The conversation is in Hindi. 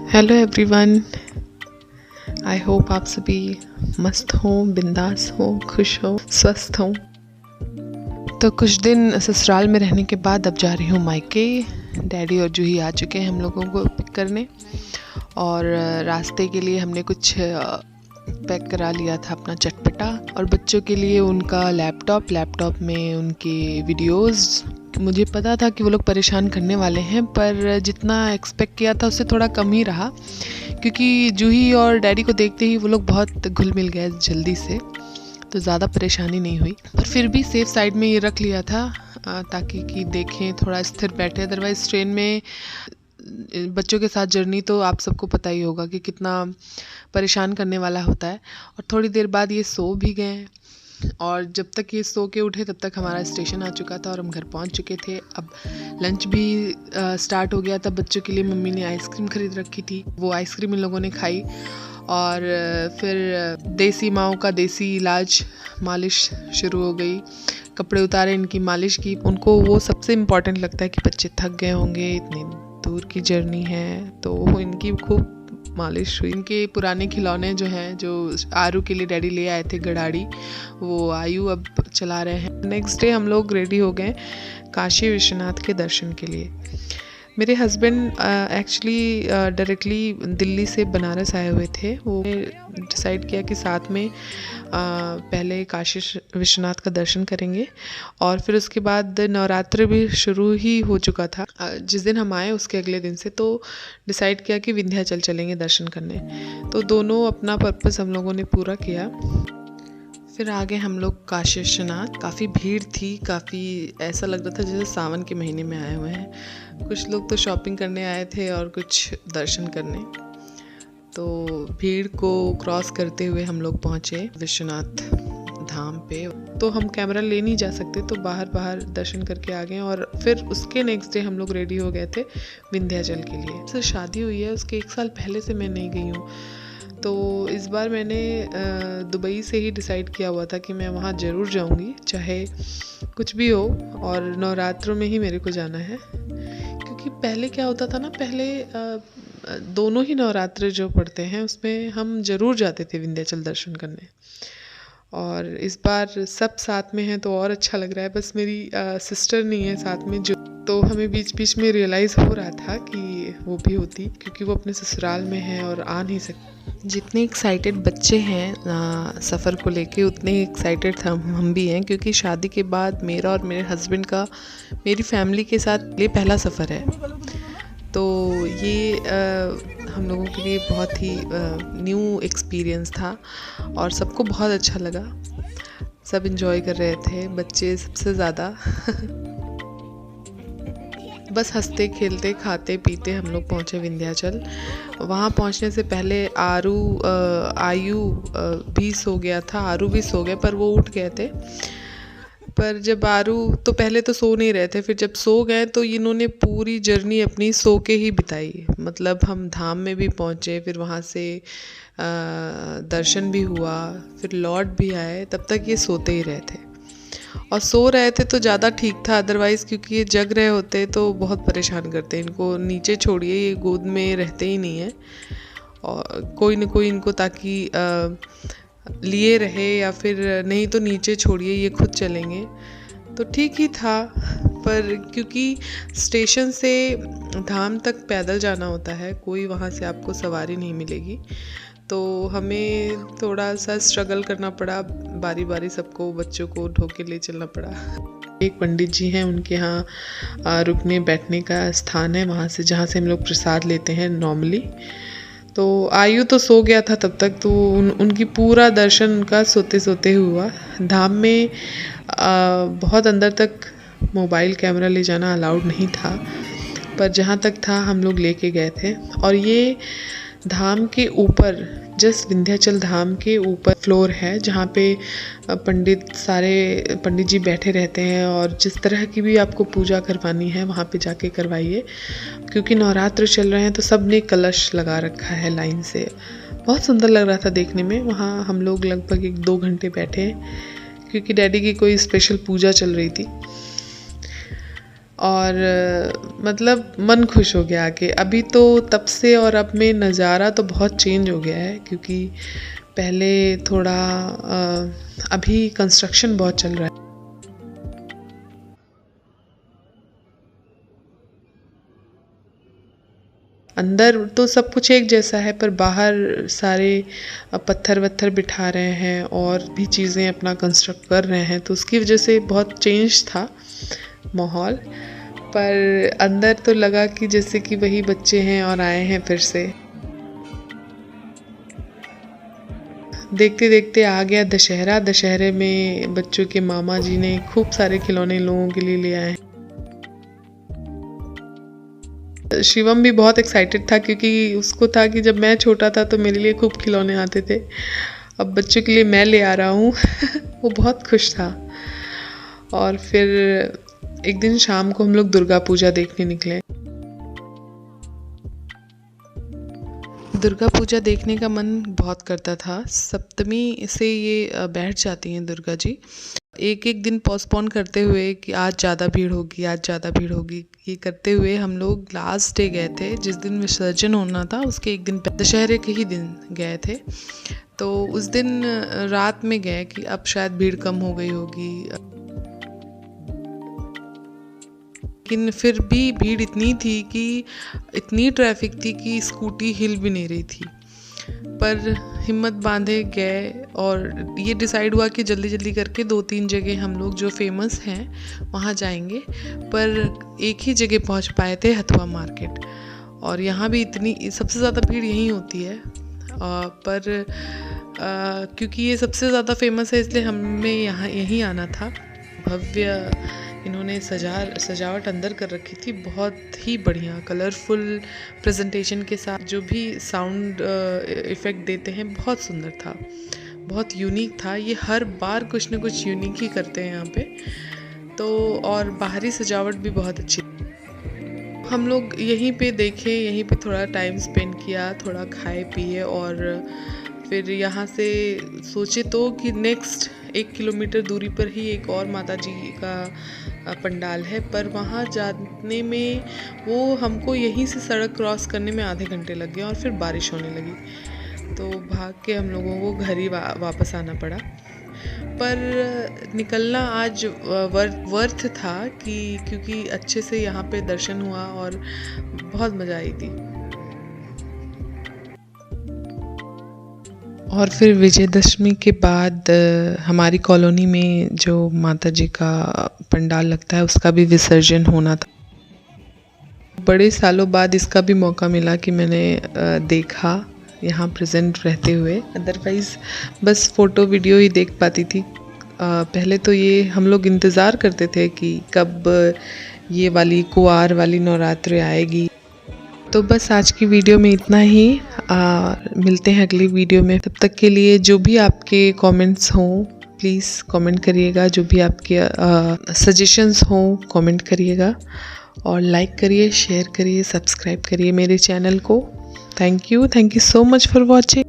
Hello everyone. आई होप आप सभी मस्त हों, बिंदास हों, खुश हों, स्वस्थ हों। तो कुछ दिन ससुराल में रहने के बाद अब जा रही हूँ मायके। डैडी और जूही आ चुके हैं हम लोगों को पिक करने, और रास्ते के लिए हमने कुछ पैक करा लिया था अपना चटपटा, और बच्चों के लिए उनका लैपटॉप में उनके वीडियोस। मुझे पता था कि वो लोग परेशान करने वाले हैं, पर जितना एक्सपेक्ट किया था उससे थोड़ा कम ही रहा, क्योंकि जूही और डैडी को देखते ही वो लोग बहुत घुल मिल गए जल्दी से, तो ज़्यादा परेशानी नहीं हुई। पर फिर भी सेफ साइड में ये रख लिया था ताकि कि देखें, थोड़ा स्थिर बैठे। अदरवाइज़ ट्रेन में बच्चों के साथ जर्नी तो आप सबको पता ही होगा कि कितना परेशान करने वाला होता है। और थोड़ी देर बाद ये सो भी गए, और जब तक ये सो के उठे तब तक हमारा स्टेशन आ चुका था और हम घर पहुंच चुके थे। अब लंच भी स्टार्ट हो गया था। बच्चों के लिए मम्मी ने आइसक्रीम खरीद रखी थी, वो आइसक्रीम इन लोगों ने खाई, और फिर देसी माओ का देसी इलाज, मालिश शुरू हो गई। कपड़े उतारे, इनकी मालिश की। उनको वो सबसे इम्पॉर्टेंट लगता है कि बच्चे थक गए होंगे, इतनी दूर की जर्नी है, तो इनकी खूब मालिश हुई। इनके पुराने खिलौने जो हैं, जो आरू के लिए डैडी ले आए थे, गड़ाड़ी, वो आयु अब चला रहे हैं। नेक्स्ट डे हम लोग रेडी हो गए काशी विश्वनाथ के दर्शन के लिए। मेरे हस्बैंड एक्चुअली डायरेक्टली दिल्ली से बनारस आए हुए थे। वो डिसाइड किया कि साथ में पहले काशी विश्वनाथ का दर्शन करेंगे, और फिर उसके बाद नवरात्र भी शुरू ही हो चुका था जिस दिन हम आए, उसके अगले दिन से। तो डिसाइड किया कि विंध्याचल चलेंगे दर्शन करने। तो दोनों अपना पर्पस हम लोगों ने पूरा किया। फिर आगे हम लोग काशी विश्वनाथ। काफ़ी भीड़ थी, काफ़ी ऐसा लग रहा था जैसे सावन के महीने में आए हुए हैं। कुछ लोग तो शॉपिंग करने आए थे और कुछ दर्शन करने। तो भीड़ को क्रॉस करते हुए हम लोग पहुँचे विश्वनाथ धाम पे। तो हम कैमरा ले नहीं जा सकते, तो बाहर दर्शन करके आ गए, और फिर उसके नेक्स्ट डे हम लोग रेडी हो गए थे विंध्याचल के लिए। तो शादी हुई है, उसके 1 साल पहले से मैं नहीं गई हूँ, तो इस बार मैंने दुबई से ही डिसाइड किया हुआ था कि मैं वहाँ ज़रूर जाऊँगी, चाहे कुछ भी हो, और नवरात्रों में ही मेरे को जाना है। क्योंकि पहले क्या होता था ना, पहले दोनों ही नवरात्र जो पड़ते हैं उसमें हम ज़रूर जाते थे विंध्याचल दर्शन करने, और इस बार सब साथ में हैं तो और अच्छा लग रहा है। बस मेरी सिस्टर नहीं है साथ में, जो तो हमें बीच में रियलाइज़ हो रहा था कि वो भी होती, क्योंकि वो अपने ससुराल में है और आ नहीं सकती। जितने एक्साइटेड बच्चे हैं सफ़र को लेके, उतने एक्साइटेड हम भी हैं, क्योंकि शादी के बाद मेरा और मेरे हस्बैंड का मेरी फैमिली के साथ ये पहला सफ़र है। तो ये हम लोगों के लिए बहुत ही न्यू एक्सपीरियंस था, और सबको बहुत अच्छा लगा। सब एंजॉय कर रहे थे, बच्चे सबसे ज़्यादा। बस हंसते खेलते खाते पीते हम लोग पहुँचे विंध्याचल। वहाँ पहुँचने से पहले आयु भी सो गया था, आरू भी सो गए, पर वो उठ गए थे। पर जब आरू तो पहले तो सो नहीं रहे थे, फिर जब सो गए तो इन्होंने पूरी जर्नी अपनी सो के ही बिताई। मतलब हम धाम में भी पहुँचे, फिर वहाँ से दर्शन भी हुआ, फिर लौट भी आए, तब तक ये सोते ही रहे थे। और सो रहे थे तो ज़्यादा ठीक था, अदरवाइज़ क्योंकि ये जग रहे होते तो बहुत परेशान करते। इनको नीचे छोड़िए, ये गोद में रहते ही नहीं है, और कोई न कोई इनको ताकि लिए रहे, या फिर नहीं तो नीचे छोड़िए, ये खुद चलेंगे। तो ठीक ही था, पर क्योंकि स्टेशन से धाम तक पैदल जाना होता है, कोई वहाँ से आपको सवारी नहीं मिलेगी, तो हमें थोड़ा सा स्ट्रगल करना पड़ा। बारी बारी सबको, बच्चों को ढोके ले चलना पड़ा। एक पंडित जी हैं, उनके यहाँ रुकने बैठने का स्थान है, वहाँ से जहाँ से हम लोग प्रसाद लेते हैं नॉर्मली। तो आयु तो सो गया था तब तक, तो उनकी पूरा दर्शन उनका सोते सोते हुआ। धाम में बहुत अंदर तक मोबाइल कैमरा ले जाना अलाउड नहीं था, पर जहाँ तक था हम लोग लेके गए थे। और ये धाम के ऊपर, जस्ट विंध्याचल धाम के ऊपर फ्लोर है, जहाँ पे सारे पंडित जी बैठे रहते हैं, और जिस तरह की भी आपको पूजा करवानी है वहाँ पे जाके करवाइए। क्योंकि नवरात्र चल रहे हैं तो सब ने कलश लगा रखा है लाइन से। बहुत सुंदर लग रहा था देखने में। वहाँ हम लोग लगभग 1-2 घंटे बैठे, क्योंकि डैडी की कोई स्पेशल पूजा चल रही थी। और मतलब मन खुश हो गया कि अभी तो तब से और अब में नज़ारा तो बहुत चेंज हो गया है, क्योंकि पहले थोड़ा अभी कंस्ट्रक्शन बहुत चल रहा है। अंदर तो सब कुछ एक जैसा है, पर बाहर सारे पत्थर वत्थर बिठा रहे हैं और भी चीज़ें अपना कंस्ट्रक्ट कर रहे हैं, तो उसकी वजह से बहुत चेंज था माहौल। पर अंदर तो लगा कि जैसे कि वही बच्चे हैं और आए हैं फिर से। देखते देखते आ गया दशहरा। दशहरे में बच्चों के मामा जी ने खूब सारे खिलौने लोगों के लिए ले आए। शिवम भी बहुत एक्साइटेड था, क्योंकि उसको था कि जब मैं छोटा था तो मेरे लिए खूब खिलौने आते थे, अब बच्चों के लिए मैं ले आ रहा हूँ। वो बहुत खुश था। और फिर एक दिन शाम को हम लोग दुर्गा पूजा देखने निकले। दुर्गा पूजा देखने का मन बहुत करता था। सप्तमी से ये बैठ जाती हैं दुर्गा जी। एक एक दिन पोस्टपोन करते हुए कि आज ज़्यादा भीड़ होगी, आज ज़्यादा भीड़ होगी, ये करते हुए हम लोग लास्ट डे गए थे, जिस दिन विसर्जन होना था उसके एक दिन दशहरे के ही दिन गए थे। तो उस दिन रात में गए कि अब शायद भीड़ कम हो गई होगी, लेकिन फिर भी भीड़ इतनी थी कि इतनी ट्रैफिक थी कि स्कूटी हिल भी नहीं रही थी। पर हिम्मत बांधे गए और ये डिसाइड हुआ कि जल्दी जल्दी करके 2-3 जगह हम लोग जो फेमस हैं वहाँ जाएंगे। पर एक ही जगह पहुँच पाए थे, हथुआ मार्केट, और यहाँ भी इतनी सबसे ज़्यादा भीड़ यहीं होती है। पर क्योंकि ये सबसे ज़्यादा फेमस है इसलिए हमें यहीं आना था। भव्य इन्होंने सजावट अंदर कर रखी थी, बहुत ही बढ़िया कलरफुल प्रेजेंटेशन के साथ। जो भी साउंड इफ़ेक्ट देते हैं बहुत सुंदर था, बहुत यूनिक था। ये हर बार कुछ न कुछ यूनिक ही करते हैं यहाँ पे तो। और बाहरी सजावट भी बहुत अच्छी। हम लोग यहीं पे देखे, यहीं पे थोड़ा टाइम स्पेंड किया, थोड़ा खाए पिए, और फिर यहाँ से सोचे तो कि नेक्स्ट 1 किलोमीटर दूरी पर ही एक और माता जी का पंडाल है, पर वहाँ जाने में वो हमको यहीं से सड़क क्रॉस करने में आधे घंटे लग गए और फिर बारिश होने लगी, तो भाग के हम लोगों को घर ही वापस आना पड़ा। पर निकलना आज वर्थ था क्योंकि अच्छे से यहाँ पे दर्शन हुआ और बहुत मज़ा आई थी। और फिर विजयदशमी के बाद हमारी कॉलोनी में जो माता जी का पंडाल लगता है उसका भी विसर्जन होना था। बड़े सालों बाद इसका भी मौका मिला कि मैंने देखा यहाँ प्रेजेंट रहते हुए। अदरवाइज़ बस फ़ोटो वीडियो ही देख पाती थी। पहले तो ये हम लोग इंतज़ार करते थे कि कब ये वाली कुआर वाली नवरात्रि आएगी। तो बस आज की वीडियो में इतना ही। मिलते हैं अगली वीडियो में। तब तक के लिए जो भी आपके कमेंट्स हों प्लीज़ कमेंट करिएगा, जो भी आपके सजेशंस हों कमेंट करिएगा, और लाइक करिए, शेयर करिए, सब्सक्राइब करिए मेरे चैनल को। Thank you so much for watching.